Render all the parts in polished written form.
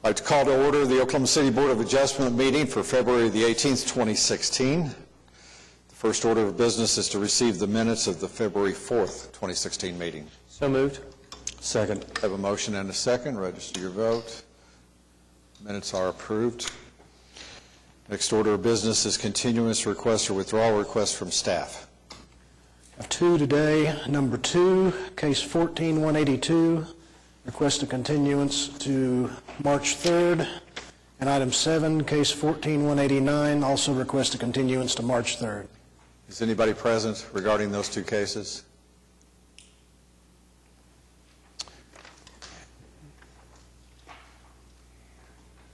I'd like to call to order the Oklahoma City Board of Adjustment meeting for February the 18th, 2016. The first order of business is to receive the minutes of the February 4th, 2016 meeting. So moved. Second. I have a motion and a second. Register your vote. Minutes are approved. Next order of business is continuance request or withdrawal request from staff. I have two today. Number 2, case 14-182, request a continuance to March 3rd. And item 7, case 14-189, also request a continuance to March 3rd. Is anybody present regarding those two cases?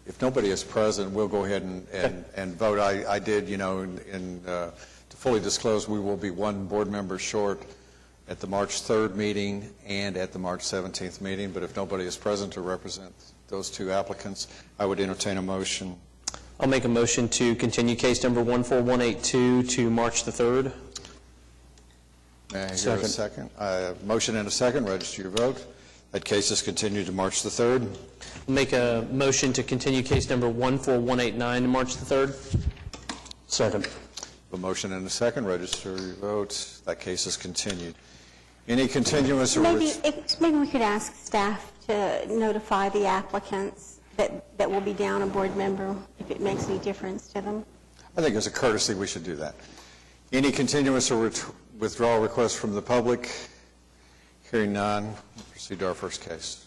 If nobody is present, we'll go ahead and vote. I did, to fully disclose, we will be one board member short at the March 3rd meeting and at the March 17th meeting, but if nobody is present to represent those two applicants, I would entertain a motion. I'll make a motion to continue case number 14182 to March the 3rd. May I hear a second? Motion and a second. Register your vote. That case is continued to March the 3rd. I'll make a motion to continue case number 14189 to March the 3rd. Second. A motion and a second. Register your vote. That case is continued. Any continuance or maybe we could ask staff to notify the applicants that will be down a board member if it makes any difference to them. I think as a courtesy we should do that. Any continuance or withdrawal requests from the public? Hearing none, we'll proceed to our first case.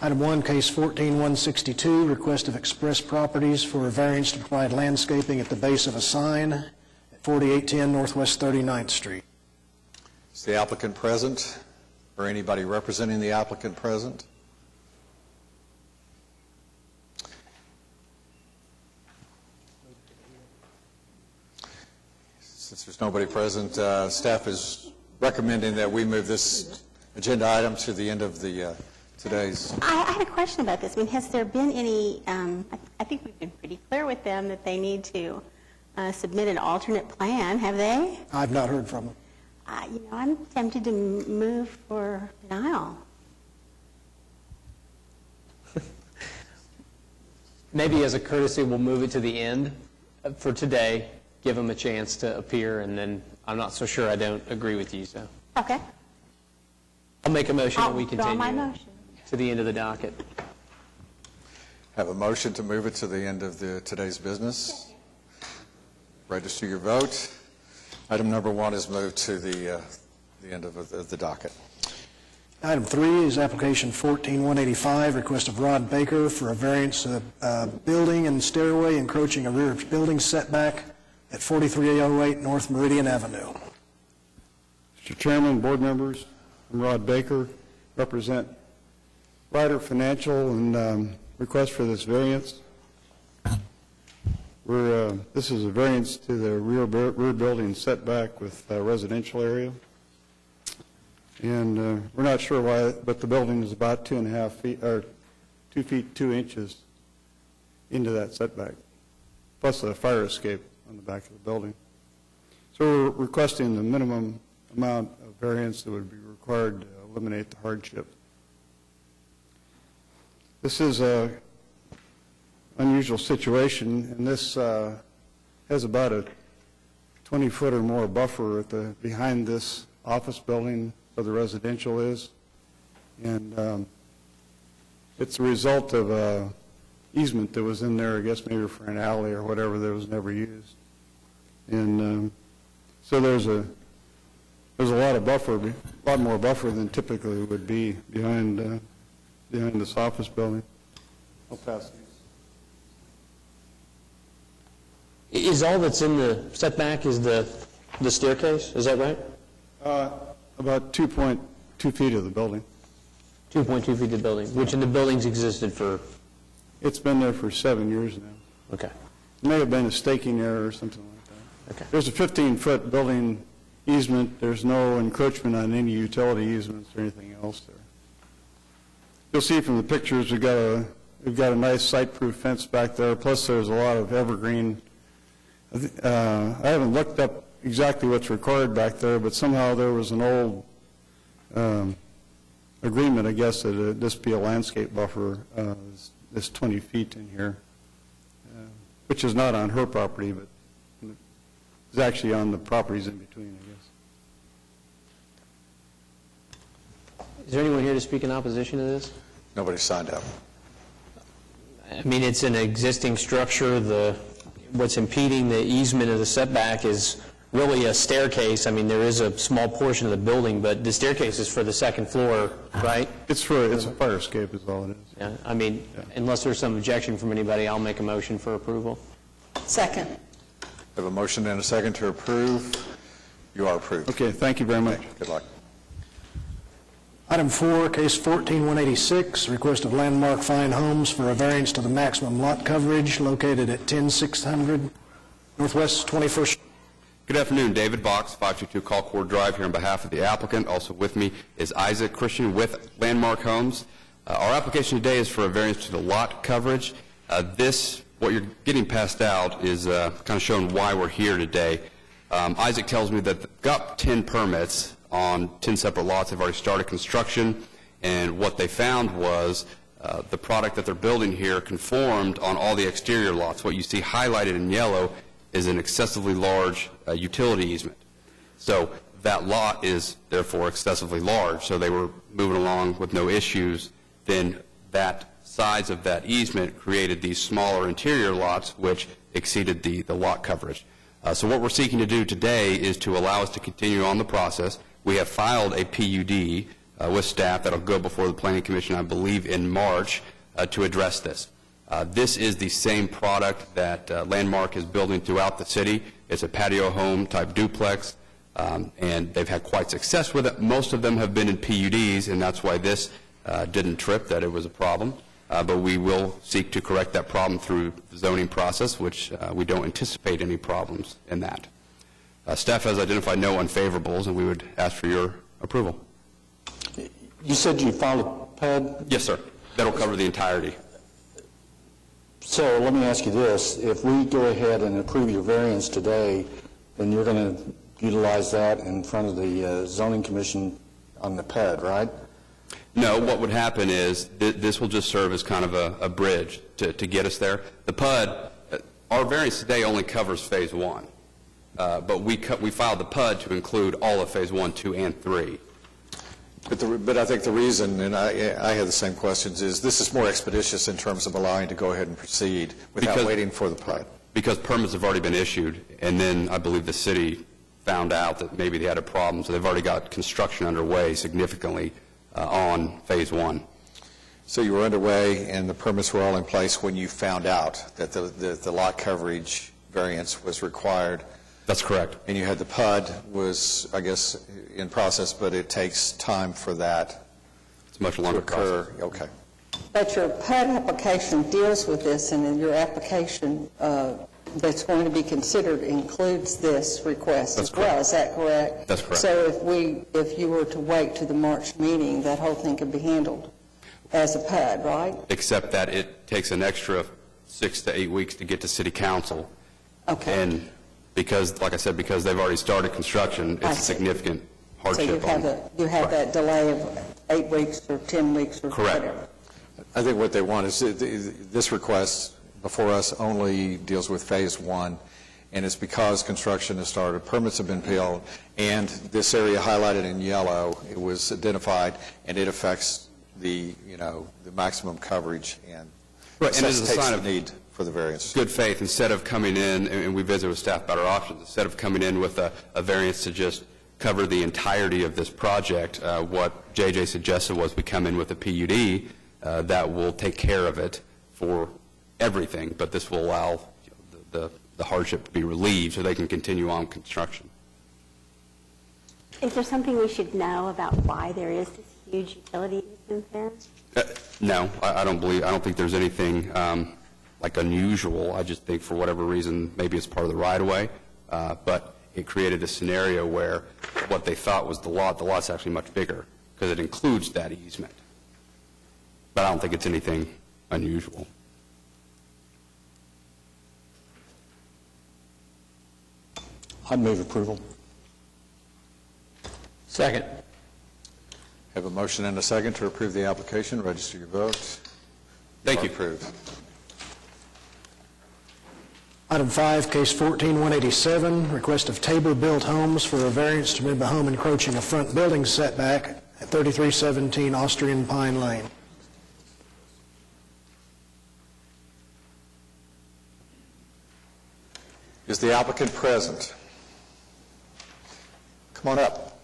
Item 1, case 14-162, request of Express Properties for a variance to provide landscaping at the base of a sign at 4810 Northwest 39th Street. Is the applicant present or anybody representing the applicant present? Since there's nobody present, staff is recommending that we move this agenda item to the end of the today's. I had a question about this. I mean, has there been any, I think we've been pretty clear with them that they need to submit an alternate plan, have they? I've not heard from them. I'm tempted to move for denial. Maybe as a courtesy, we'll move it to the end for today, give them a chance to appear, and then I'm not so sure I don't agree with you, so. Okay. I'll make a motion that we I'll withdraw my continue motion to the end of the docket. Have a motion to move it to the end of today's business. Register your vote. Item number 1 is moved to the end of the docket. Item 3 is application 14-185, request of Rod Baker for a variance of building and stairway encroaching a rear building setback at 4308 North Meridian Avenue. Mr. Chairman, board members, I'm Rod Baker, represent Ryder Financial and request for this variance. This is a variance to the rear building setback with residential area. And we're not sure why, but the building is about 2.5 feet, or 2 feet 2 inches into that setback, plus a fire escape on the back of the building. So we're requesting the minimum amount of variance that would be required to eliminate the hardship. This is a unusual situation, and this has about a 20-foot or more buffer behind this office building where the residential is, and it's a result of an easement that was in there, I guess maybe for an alley or whatever, that was never used. And so there's a lot of buffer, a lot more buffer than typically would be behind this office building. I'll pass these. Is all that's in the setback is the staircase? Is that right? About 2.2 feet of the building. 2.2 feet of the building, which in the buildings existed for? It's been there for 7 years now. Okay. It may have been a staking error or something like that. Okay. There's a 15-foot building easement. There's no encroachment on any utility easements or anything else there. You'll see from the pictures we've got a nice site-proof fence back there. Plus, there's a lot of evergreen. I haven't looked up exactly what's required back there, but somehow there was an old agreement, I guess, that this be a landscape buffer this 20 feet in here, which is not on her property, but is actually on the properties in between, I guess. Is there anyone here to speak in opposition to this? Nobody signed up. I mean, it's an existing structure. What's impeding the easement of the setback is really a staircase. I mean, there is a small portion of the building, but the staircase is for the second floor, right? It's a fire escape is all it is. Yeah, I mean, unless there's some objection from anybody, I'll make a motion for approval. Second. We have a motion and a second to approve. You are approved. Okay, thank you very much. Good luck. Item 4, case 14186, request of Landmark Fine Homes for a variance to the maximum lot coverage located at 10600 Northwest 21st. Good afternoon, David Box, 522 Colcord Drive, here on behalf of the applicant. Also with me is Isaac Christian with Landmark Homes. Our application today is for a variance to the lot coverage. What you're getting passed out is kind of showing why we're here today. Isaac tells me that they've got 10 permits on 10 separate lots. They've already started construction, and what they found was the product that they're building here conformed on all the exterior lots. What you see highlighted in yellow is an excessively large utility easement. So that lot is therefore excessively large. So they were moving along with no issues. Then that size of that easement created these smaller interior lots, which exceeded the lot coverage. So what we're seeking to do today is to allow us to continue on the process. We have filed a PUD with staff that will go before the Planning Commission, I believe, in March to address this. This is the same product that Landmark is building throughout the city. It's a patio home type duplex, and they've had quite success with it. Most of them have been in PUDs, and that's why this didn't trip, that it was a problem. But we will seek to correct that problem through the zoning process, which we don't anticipate any problems in that. Staff has identified no unfavorables, and we would ask for your approval. You said you filed a PUD? Yes, sir. That'll cover the entirety. So let me ask you this. If we go ahead and approve your variance today, then you're going to utilize that in front of the zoning commission on the PUD, right? No, what would happen is this will just serve as kind of a bridge to get us there. The PUD, our variance today only covers Phase 1, but we filed the PUD to include all of Phase 1, 2, and 3. But I think the reason, and I had the same questions, is this is more expeditious in terms of allowing to go ahead and proceed without waiting for the PUD. Because permits have already been issued, and then I believe the city found out that maybe they had a problem, so they've already got construction underway significantly on Phase 1. So you were underway, and the permits were all in place when you found out that the lot coverage variance was required. That's correct. And you had the PUD was, I guess, in process, but it takes time for that It's a much to longer occur. process. Okay. But your PUD application deals with this, and in your application that's going to be considered includes this request That's as well. correct. Is that correct? That's correct. So if you were to wait to the March meeting, that whole thing could be handled as a PUD, right? Except that it takes an extra 6 to 8 weeks to get to city council. Okay. And because, like I said, because they've already started construction, I it's a see. significant So hardship on them. you have that delay of 8 weeks or 10 weeks or Correct. whatever. I think what they want is, this request before us only deals with Phase 1, and it's because construction has started, permits have been peeled, and this area highlighted in yellow, it was identified, and it affects the maximum coverage and Right, and it is a necessitates sign the of need for the variance. good faith. Instead of coming in, and we visit with staff about our options, instead of coming in with a variance to just cover the entirety of this project, what JJ suggested was we come in with a PUD that will take care of it for everything, but this will allow the hardship to be relieved so they can continue on construction. Is there something we should know about why there is this huge utility easement there? No, I don't think there's anything like unusual. I just think for whatever reason, maybe it's part of the right-of-way, but it created a scenario where what they thought was the lot's actually much bigger because it includes that easement. But I don't think it's anything unusual. I'd move approval. Second. Have a motion and a second to approve the application. Register your votes. Thank you. Approved. Item 5, case 14-187, request of Tabor Built Homes for a variance to move a home encroaching a front building setback at 3317 Austrian Pine Lane. Is the applicant present? Come on up.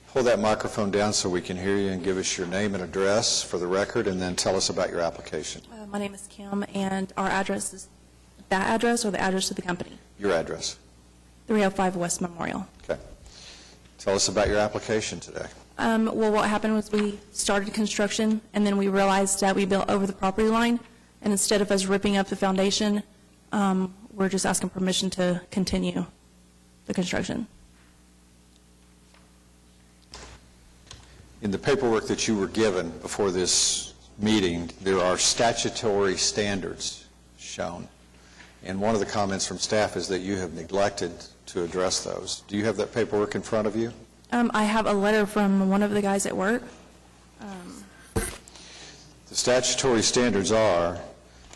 Hold that microphone down so we can hear you, and give us your name and address for the record, and then tell us about your application. My name is Kim, and our address is that address or the address of the company? Your address. 305 West Memorial. Okay. Tell us about your application today. Well, what happened was we started construction, and then we realized that we built over the property line, and instead of us ripping up the foundation, we're just asking permission to continue the construction. In the paperwork that you were given before this meeting, there are statutory standards shown. And one of the comments from staff is that you have neglected to address those. Do you have that paperwork in front of you? I have a letter from one of the guys at work. The statutory standards are,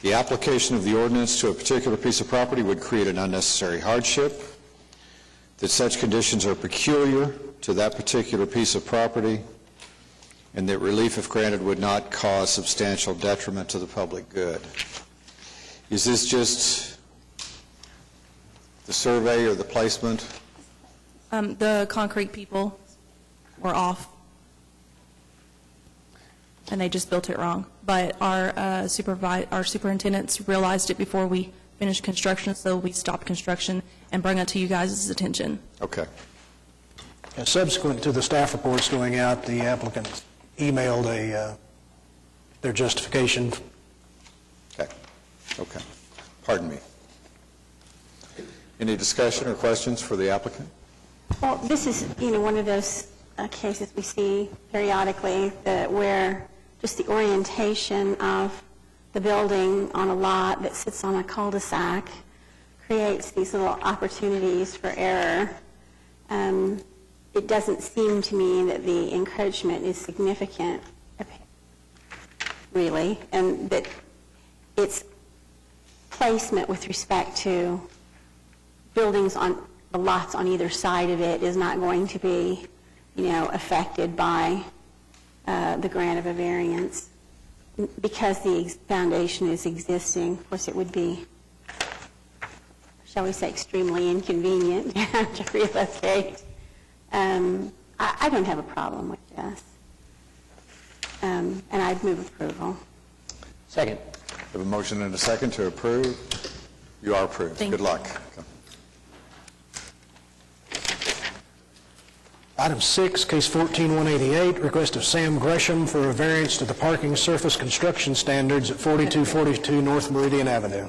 the application of the ordinance to a particular piece of property would create an unnecessary hardship, that such conditions are peculiar to that particular piece of property, and that relief, if granted, would not cause substantial detriment to the public good. Is this just the survey or the placement? The concrete people were off, and they just built it wrong. But our superintendents realized it before we finished construction, so we stopped construction and brought it to you guys' attention. Okay. And subsequent to the staff reports going out, the applicant emailed their justification. Okay. Okay. Pardon me. Any discussion or questions for the applicant? Well, this is, one of those cases we see periodically where just the orientation of the building on a lot that sits on a cul-de-sac creates these little opportunities for error. It doesn't seem to me that the encroachment is significant, really, and that its placement with respect to buildings on the lots on either side of it is not going to be, affected by the grant of a variance. Because the foundation is existing, of course, it would be, shall we say, extremely inconvenient to relocate. I don't have a problem with this. And I'd move approval. Second. We have a motion and a second to approve. You are approved. Thank Good you. luck. Item 6, case 14-188, request of Sam Gresham for a variance to the parking surface construction standards at 4242 North Meridian Avenue.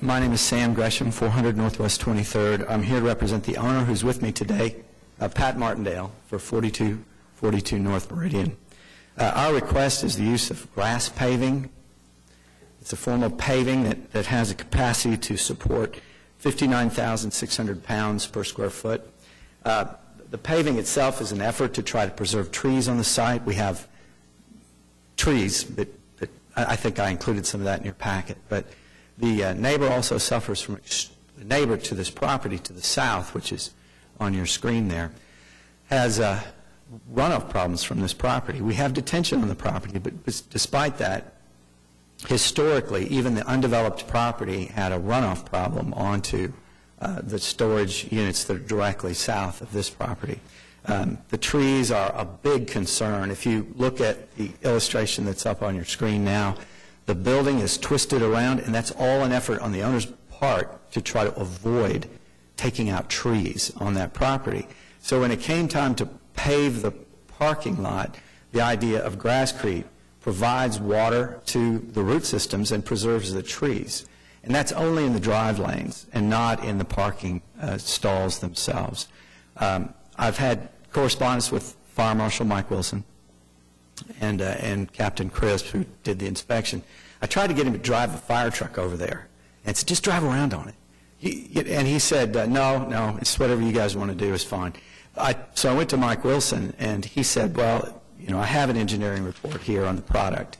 My name is Sam Gresham, 400 Northwest 23rd. I'm here to represent the owner who's with me today, Pat Martindale, for 4242 North Meridian. Our request is the use of grass paving. It's a form of paving that has a capacity to support 59,600 pounds per square foot. The paving itself is an effort to try to preserve trees on the site. We have trees, but I think I included some of that in your packet. But the neighbor also suffers from, the neighbor to this property to the south, which is on your screen there, has runoff problems from this property. We have detention on the property, but despite that, historically, even the undeveloped property had a runoff problem onto the storage units that are directly south of this property. The trees are a big concern. If you look at the illustration that's up on your screen now, the building is twisted around, and that's all an effort on the owner's part to try to avoid taking out trees on that property. So when it came time to pave the parking lot, the idea of grasscrete provides water to the root systems and preserves the trees. And that's only in the drive lanes and not in the parking stalls themselves. I've had correspondence with Fire Marshal Mike Wilson and Captain Crisp, who did the inspection. I tried to get him to drive a fire truck over there and said, just drive around on it. And he said, no, it's whatever you guys want to do is fine. So I went to Mike Wilson, and he said, well, I have an engineering report here on the product,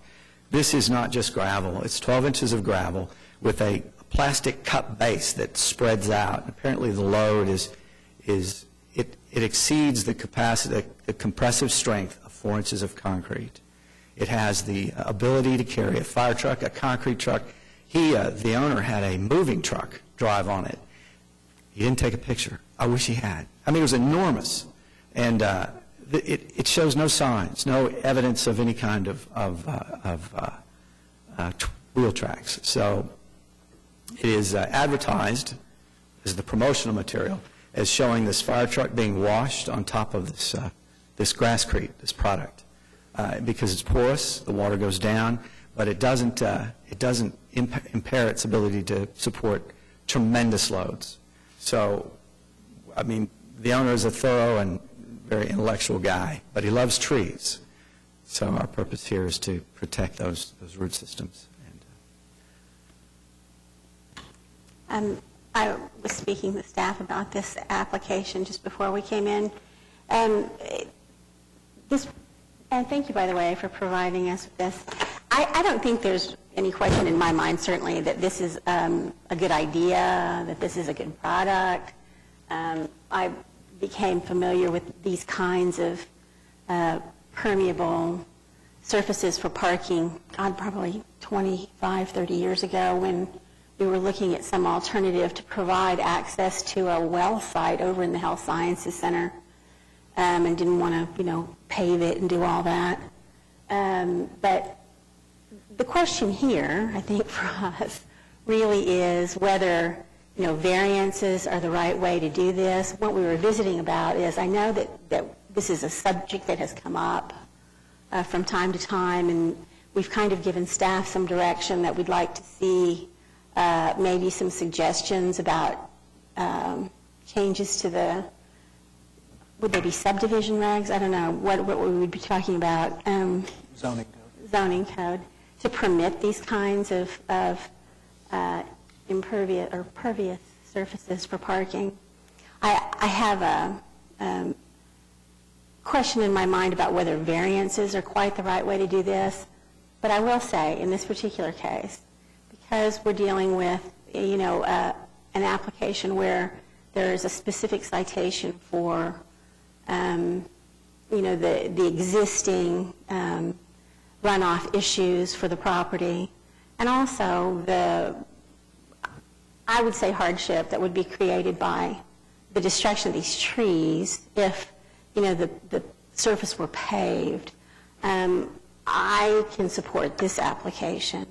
This is not just gravel. It's 12 inches of gravel with a plastic cup base that spreads out. Apparently the load it exceeds the capacity, the compressive strength of 4 inches of concrete. It has the ability to carry a fire truck, a concrete truck. The owner had a moving truck drive on it. He didn't take a picture. I wish he had. I mean, it was enormous. And it shows no signs, no evidence of any kind of wheel tracks. So it is advertised as the promotional material as showing this fire truck being washed on top of this Grasscrete, this product. Because it's porous, the water goes down, but it doesn't impair its ability to support tremendous loads. So, I mean, the owner is a thorough and very intellectual guy, but he loves trees. So our purpose here is to protect those root systems. I was speaking with staff about this application just before we came in. And thank you, by the way, for providing us with this. I don't think there's any question in my mind, certainly, that this is a good idea, that this is a good product. I became familiar with these kinds of permeable surfaces for parking, probably 25, 30 years ago, when we were looking at some alternative to provide access to a well site over in the Health Sciences Center, and didn't want to, pave it and do all that. But the question here, I think, for us really is whether, variances are the right way to do this. What we were visiting about is, I know that this is a subject that has come up from time to time, and we've kind of given staff some direction that we'd like to see maybe some suggestions about changes to would they be subdivision regs? I don't know what we would be talking about. Zoning code to permit these kinds of impervious or pervious surfaces for parking. I have a question in my mind about whether variances are quite the right way to do this, but I will say in this particular case, because we're dealing with an application where there is a specific citation for the existing runoff issues for the property, and also I would say hardship that would be created by the destruction of these trees if, the surface were paved. I can support this application,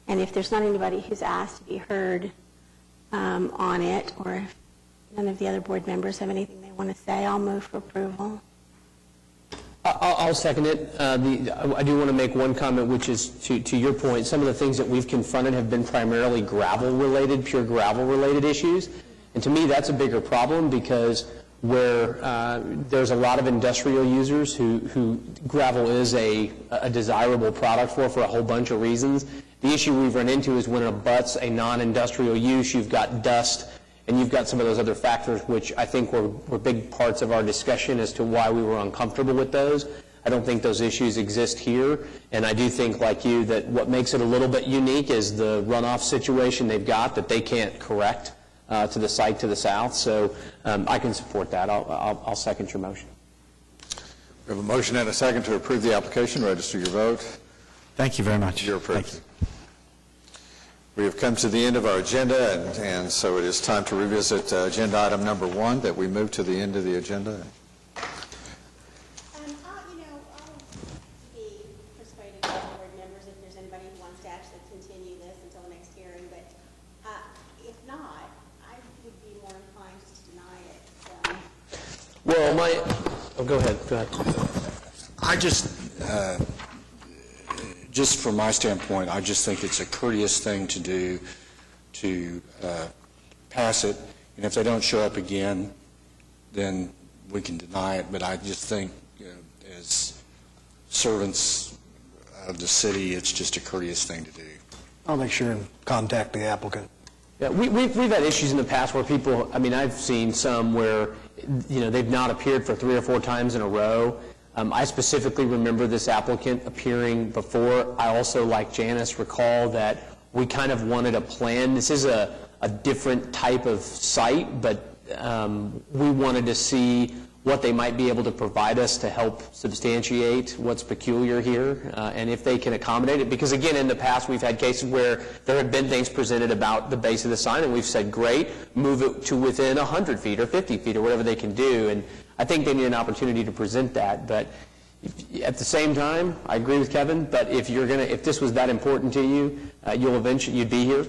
and if there's not anybody who's asked to be heard on it, or if none of the other board members have anything they want to say, I'll move for approval. I'll second it. I do want to make one comment, which is to your point, some of the things that we've confronted have been primarily gravel-related, pure gravel-related issues. And to me, that's a bigger problem because where there's a lot of industrial users who gravel is a desirable product for a whole bunch of reasons. The issue we've run into is when it abuts a non-industrial use, you've got dust, and you've got some of those other factors, which I think were big parts of our discussion as to why we were uncomfortable with those. I don't think those issues exist here, and I do think, like you, that what makes it a little bit unique is the runoff situation they've got that they can't correct to the site to the south. So I can support that. I'll second your motion. We have a motion and a second to approve the application. Register your vote. Thank you very much. You're approved. We have come to the end of our agenda, and so it is time to revisit agenda item number 1 that we moved to the end of the agenda. I'll be persuaded by the board members if there's anybody who wants to actually continue this until the next hearing, but if not, I would be more inclined to deny it. So. Well, go ahead. I just from my standpoint, I just think it's a courteous thing to do to pass it, and if they don't show up again, then we can deny it. But I just think, as servants of the city, it's just a courteous thing to do. I'll make sure and contact the applicant. Yeah, we've had issues in the past where people, I've seen some where, they've not appeared for 3 or 4 times in a row. I specifically remember this applicant appearing before. I also, like Janice, recall that we kind of wanted a plan. This is a different type of site, but we wanted to see what they might be able to provide us to help substantiate what's peculiar here, and if they can accommodate it. Because again, in the past, we've had cases where there have been things presented about the base of the sign, and we've said, great, move it to within 100 feet or 50 feet or whatever they can do. And I think they need an opportunity to present that. But at the same time, I agree with Kevin, but if this was that important to you, you'd be here.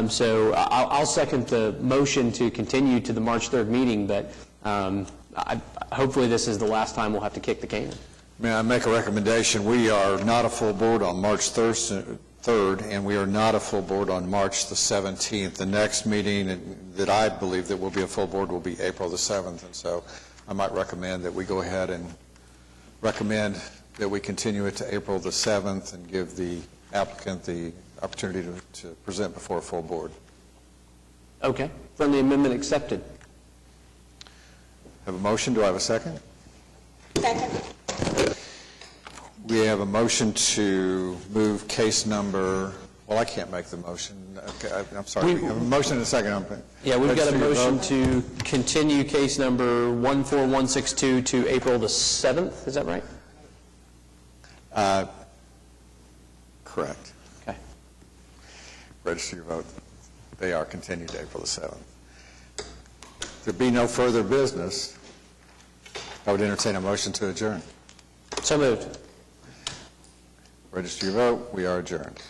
So I'll second the motion to continue to the March 3rd meeting, but hopefully this is the last time we'll have to kick the can. May I make a recommendation? We are not a full board on March 3rd, and we are not a full board on March the 17th. The next meeting that I believe that will be a full board will be April the 7th, and so I might recommend that we go ahead and recommend that we continue it to April the 7th and give the applicant the opportunity to present before a full board. Okay. Friendly amendment accepted. Have a motion. Do I have a second? Second. We have a motion to move case number, well, I can't make the motion. Okay, I'm sorry. We have a motion and a second. Yeah, we've got a motion to continue case number 14162 to April the 7th. Is that right? Correct. Okay. Register your vote. They are continued to April the 7th. If there be no further business, I would entertain a motion to adjourn. So moved. Register your vote. We are adjourned.